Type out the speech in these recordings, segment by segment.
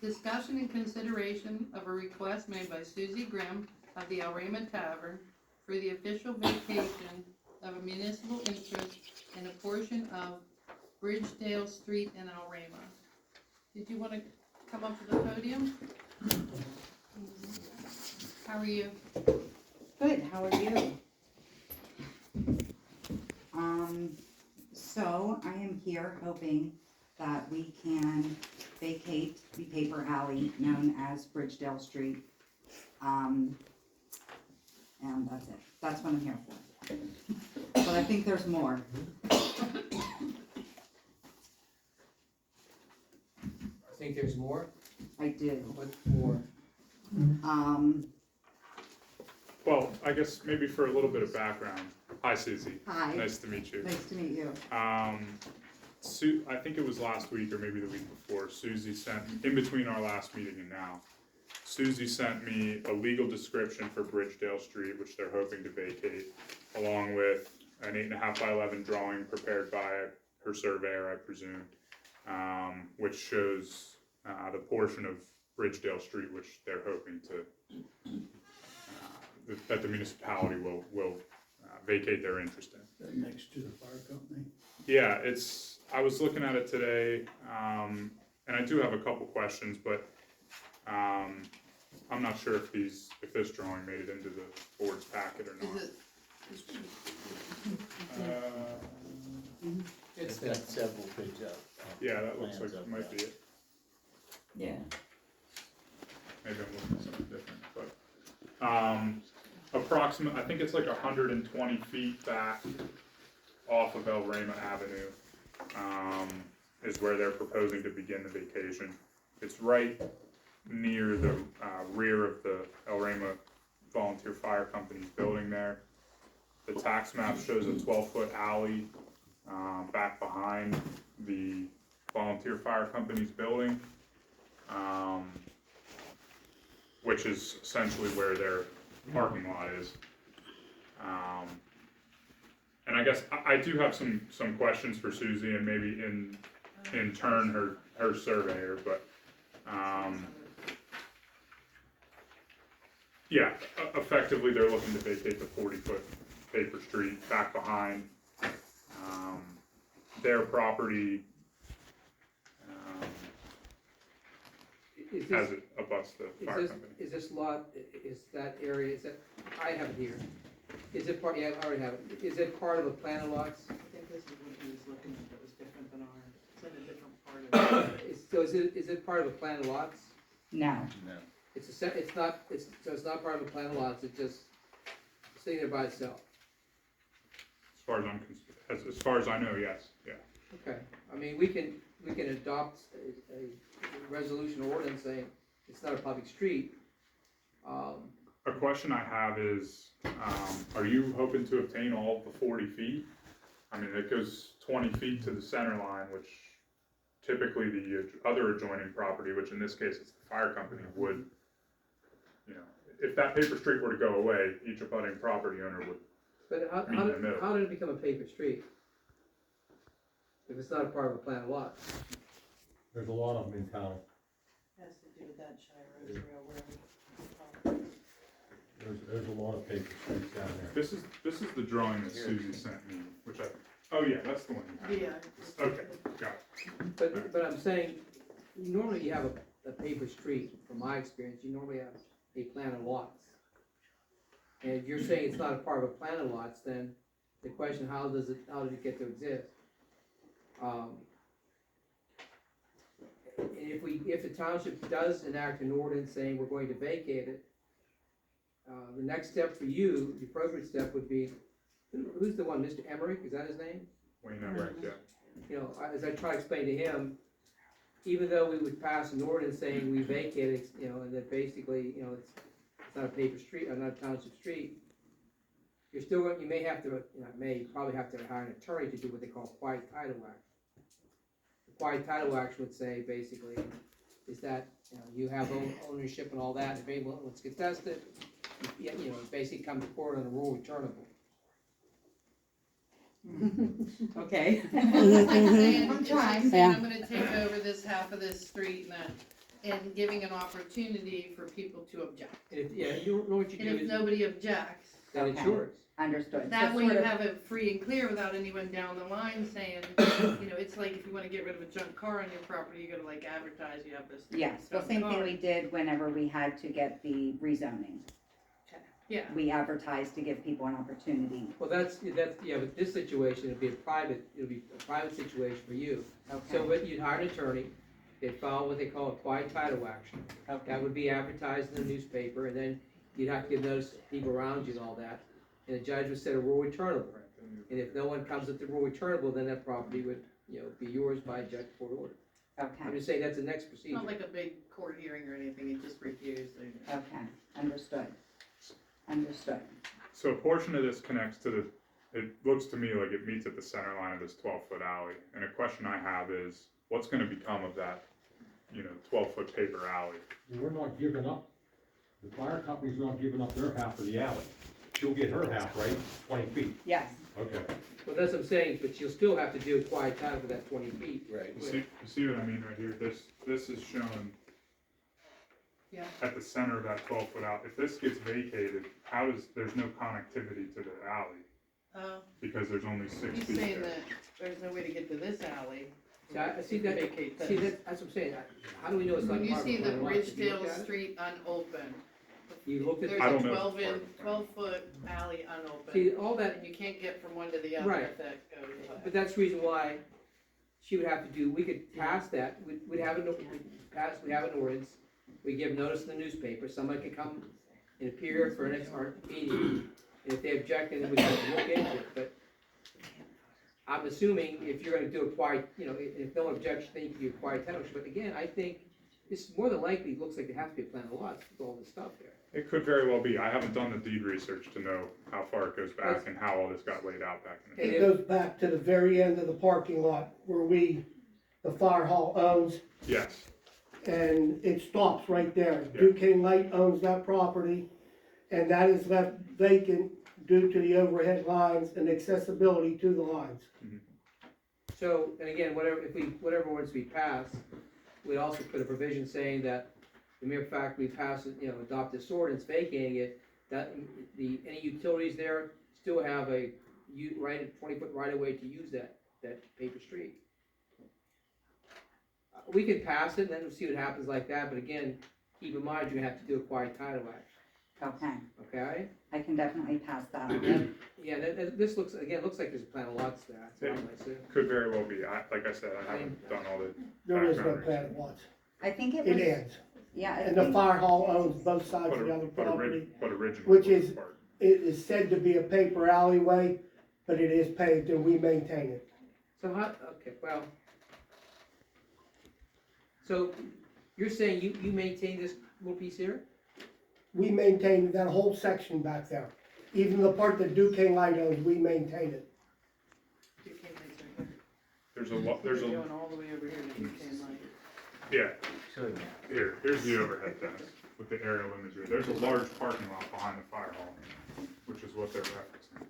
Discussion and consideration of a request made by Susie Grimm of the Elrama Tavern for the official vacation of a municipal interest in a portion of Bridgedale Street in Elrama. Did you want to come up to the podium? How are you? Good, how are you? So I am here hoping that we can vacate the paper alley known as Bridgedale Street. And that's it. That's what I'm here for. But I think there's more. I think there's more. I do. What more? Well, I guess maybe for a little bit of background. Hi, Susie. Hi. Nice to meet you. Nice to meet you. I think it was last week or maybe the week before, Susie sent, in between our last meeting and now, Susie sent me a legal description for Bridgedale Street, which they're hoping to vacate, along with an 8.5 by 11 drawing prepared by her surveyor, I presume, which shows the portion of Bridgedale Street which they're hoping to, that the municipality will vacate their interest in. Next to the fire company. Yeah, I was looking at it today, and I do have a couple questions, but I'm not sure if this drawing made it into the board's packet or not. It's got several big Yeah, that looks like plans it up might be there. it. Yeah. Maybe I'm looking at something different, but I think it's like 120 feet back off of Elrama Avenue, is where they're proposing to begin the vacation. It's right near the rear of the Elrama Volunteer Fire Company's building there. The tax map shows a 12-foot alley back behind the Volunteer Fire Company's building, which is essentially where their parking lot is. And I guess I do have some questions for Susie and maybe in turn her surveyor, but yeah, effectively they're looking to vacate the 40-foot paper street back behind their property as it abuts the fire company. Is this lot, is that area, is that, I have it here. Is it part, yeah, I already have it. Is it part of the plan of lots? I think this is what he was looking at that was different than ours. It's in a different part of it. So is it part of the plan of lots? No. No. It's not part of the plan of lots, it's just sitting there by itself. As far as I know, yes, yeah. Okay, I mean, we can adopt a resolution or ordinance saying it's not a public street. A question I have is, are you hoping to obtain all of the 40 feet? I mean, it goes 20 feet to the center line, which typically the other adjoining property, which in this case is the fire company, would, if that paper street were to go away, each abutting property owner would. But how did it become a paper street? If it's not a part of a plan of lots? There's a lot of them in town. Has to do with that Shire Railroad. There's a lot of paper streets down there. This is the drawing that Susie sent me, which oh yeah, that's the one you have. Yeah. Okay, got it. But I'm saying, normally you have a paper street, from my experience, you normally have a plan of lots. And if you're saying it's not a part of a plan of lots, then the question, how did it get to exist? If the township does enact an ordinance saying we're going to vacate it, the next step for you, the appropriate step would be, who's the one, Mr. Emmerich, is that his name? Wayne Emmerich, yeah. As I try to explain to him, even though we would pass an ordinance saying we vacate it, and that basically, it's not a paper street, or not a township street, you're still, you may have to, probably have to hire an attorney to do what they call quiet title action. The quiet title action would say, basically, is that, you have ownership and all that, if anyone wants to contest it, basically come to court on a rule returnable. Okay. It's like saying, I'm it's like trying. saying, Yeah. I'm gonna take over this half of this street and that, and giving an opportunity for people to object. And if, yeah, you know what you And do if is, nobody objects, then it's Okay. yours. Understood. that So way sort you of- have it free and clear without anyone down the line saying, you know, it's like if you wanna get rid of a junk car on your property, you gotta like advertise you have this. Yes, well, junk same thing car. we did whenever we had to get the rezoning. Yeah, We advertised to give people an opportunity. Well, yeah, but this situation, it'll be a private situation for you. So, Okay, but you'd hire an attorney, they'd file what they call a quiet title action. That okay, would be advertised in the newspaper, and then you'd have to give notice to people around you and all that. And the judge would set a rule returnable. And if no one comes with the rule returnable, then that property would, you know, be yours by judge court order. I'm okay, just saying that's the next it's procedure. not like a big court hearing or anything, you just refuse. okay, understood. Understood. So a portion of this connects to it looks to me like it meets at the center line of this 12-foot alley. And a question I have is, what's gonna become of that, 12-foot paper alley? We're not giving up, the fire company's not giving up their half of the alley. She'll get her half, right, 20 feet, Yes, okay. Well, that's what I'm saying, but you'll still have to do a quiet title for that 20 feet. Right. You see what I mean right here? This is shown Yeah. at the center of that 12-foot alley. If this gets vacated, there's no connectivity to the alley because there's only 6 He's feet saying there. that there's no way to get to this alley. See, I see that, Vacate see, this. that's what I'm saying, how do we know it's not When you part of see the the plan of lot? Did you look Bridgedale at it? Street unopened, You looked at, there's I a don't know if it's 12-foot alley unopened, see, all that, and you can't get from one to the other Right. if that goes away. but that's the reason why she would have to do, we could pass that, we'd have an ordinance, we give notice in the newspaper, somebody could come and appear for an next meeting, and if they object, then we'd have to look into it, but I'm assuming if you're gonna do a quiet, if no one objects, then you can do a quiet title, but again, I think this more than likely looks like there has to be a plan of lots with all this stuff there. It could very well be. I haven't done the deed research to know how far it goes back and how all this got laid out back in the And day. It goes back to the very end of the parking lot where the fire hall owns, Yes, and it stops right there. Yeah. Duquesne Light owns that property, and that is left vacant due to the overhead lines and accessibility to the lines. So, and again, whatever ordinance we pass, we'd also put a provision saying that the mere fact we pass it, adopt this ordinance vacating it, that any utilities there still have a 20-foot right of way to use that paper street. We could pass it and then we'll see what happens like that, but again, keep in mind, you have to do a quiet title action, okay, okay? I can definitely pass that on. Yeah, this looks like there's a plan of lots there, that's what I'm gonna say. could very well be. Like I said, I haven't done all the There is no background plan research. of lots. I think it It was, ends. yeah, I And the think, fire hall owns both sides of the other But property. originally. Which it was is- part. It is said to be a paper alleyway, but it is paved and we maintain it. So so you're saying you maintain this little piece here? We maintain that whole section back there. Even the part that Duquesne Light owns, we maintain it. Duquesne Light's right There's a here. lot, They're going all the way over here to Duquesne Light. yeah. Here's the overhead fence with the aerial imagery. There's a large parking lot behind the fire hall, which is what they're referencing.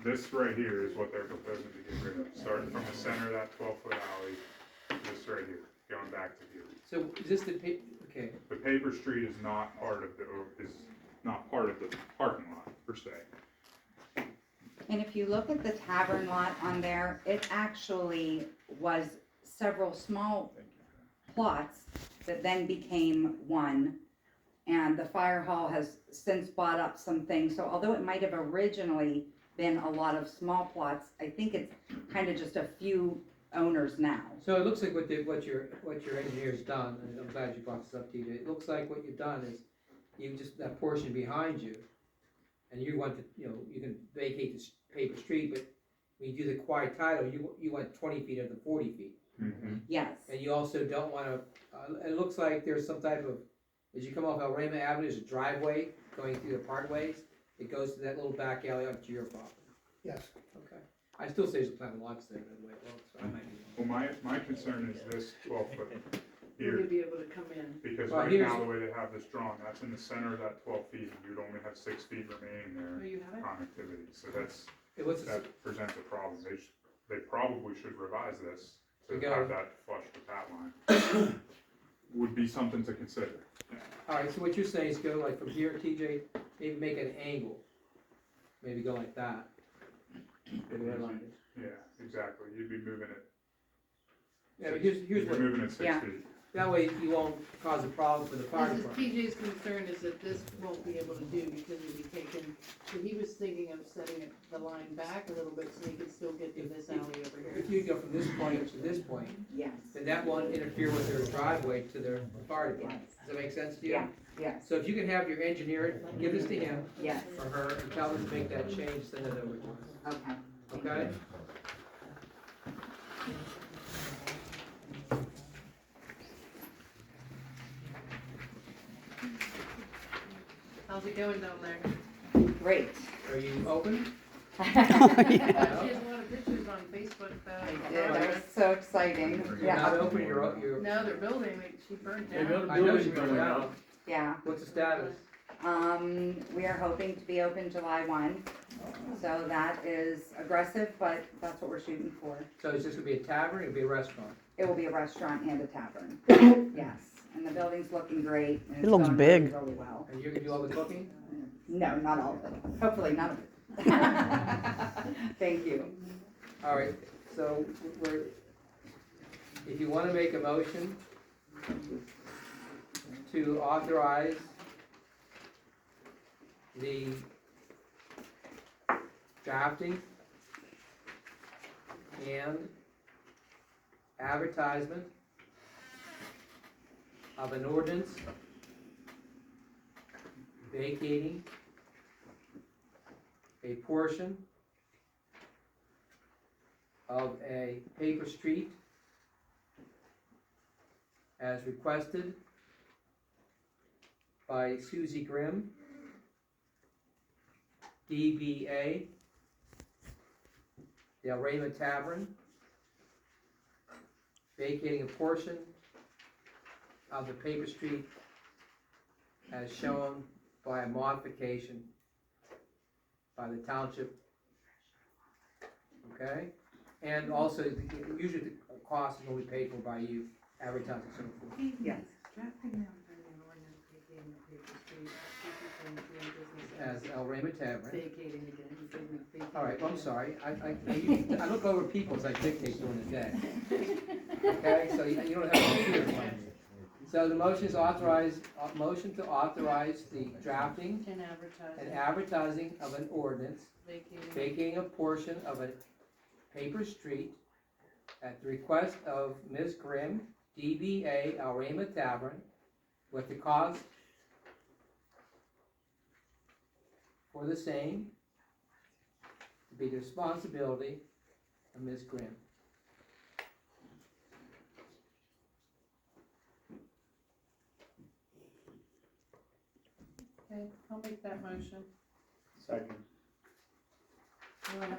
This right here is what they're proposing to get rid of, starting from the center of that 12-foot alley, this right here, going back to here. So is this okay, The paper street is not part of the parking lot per se. and if you look at the tavern lot on there, it actually was several small plots that then became one. And the fire hall has since bought up some things, so although it might have originally been a lot of small plots, I think it's kind of just a few owners now. so it looks like what your engineer's done, and I'm glad you brought this up, TJ, it looks like what you've done is, you just, that portion behind you, and you want to, you can vacate this paper street, but when you do the quiet title, you want 20 feet of the 40 feet. Yes, And you also don't wanna, it looks like there's some type of, as you come off Elrama Avenue, there's a driveway going through the parkways. It goes to that little back alley up to your property. Yes. Okay. I still say there's a plan of lots there, by the way, it looks, so I might be wrong. Well, my concern is this 12-foot You're here, gonna be able to come in. because Well, right here's- now, the way they have this drawn, that's in the center of that 12 feet, and you'd only have 6 feet remaining Oh, there, you have it? connectivity, so that's, What's the, that presents a problem. They probably should revise this to To go. have that flush with that line. Would be something to consider. alright, so what you're saying is go like from here, TJ, maybe make an angle. Maybe go like that. Where the red line is. Yeah, exactly. You'd be moving it. Yeah, but here's You'd be what, moving it 6 Yeah. feet. that way you won't cause a problem for the fire This is department. TJ's concern is that this won't be able to do because it'll be taken, so he was thinking of setting it, the line back a little bit so he could still get to this alley over here. If you go from this point to this point, Yes, then that won't interfere with their driveway to their fire department. yes, Does that make sense to you? yeah, yes, So if you can have your engineer, give this to him yes, or her and tell them to make that change, send it over to us, okay. Thank okay? you. How's it going down there? Great. Are you open? She has a lot of pictures on Facebook, I did, that was so exciting, You're not yeah, open, you're, No, they're building, she burned They down. built- I know Building's you're going going up. out. yeah. What's the status? We are hoping to be open July 1, so that is aggressive, but that's what we're shooting for. So it's just gonna be a tavern, it'll be a restaurant? It will be a restaurant and a tavern, yes, and the building's looking great. And It it's looks going big. Really well. And you're gonna do all the cooking? No, not all of it, hopefully none of it. Thank you. All right, so we're, if you wanna make a motion to authorize the drafting and advertisement of an ordinance vacating a portion of a paper street as requested by Susie Grimm, DBA, the Elrama Tavern, vacating a portion of the paper street as shown by a modification by the township. Okay? And also, usually the cost is only paid for by you, advertising, so forth. Yes. Drafting them for an ordinance vacating the paper street, doing business As Elrama Tavern. vacating again, he said we vacated. All right, well, I'm sorry, I look over people as I dictate during the day. Okay, so you don't have to hear it. So the motion is motion to authorize the drafting And and advertising, advertising of an ordinance vacating. vacating a portion of a paper street at the request of Ms. Grimm, DBA Elrama Tavern, with the cost for the same to be the responsibility of Ms. Grimm. Okay, I'll make that motion. Second. You wanna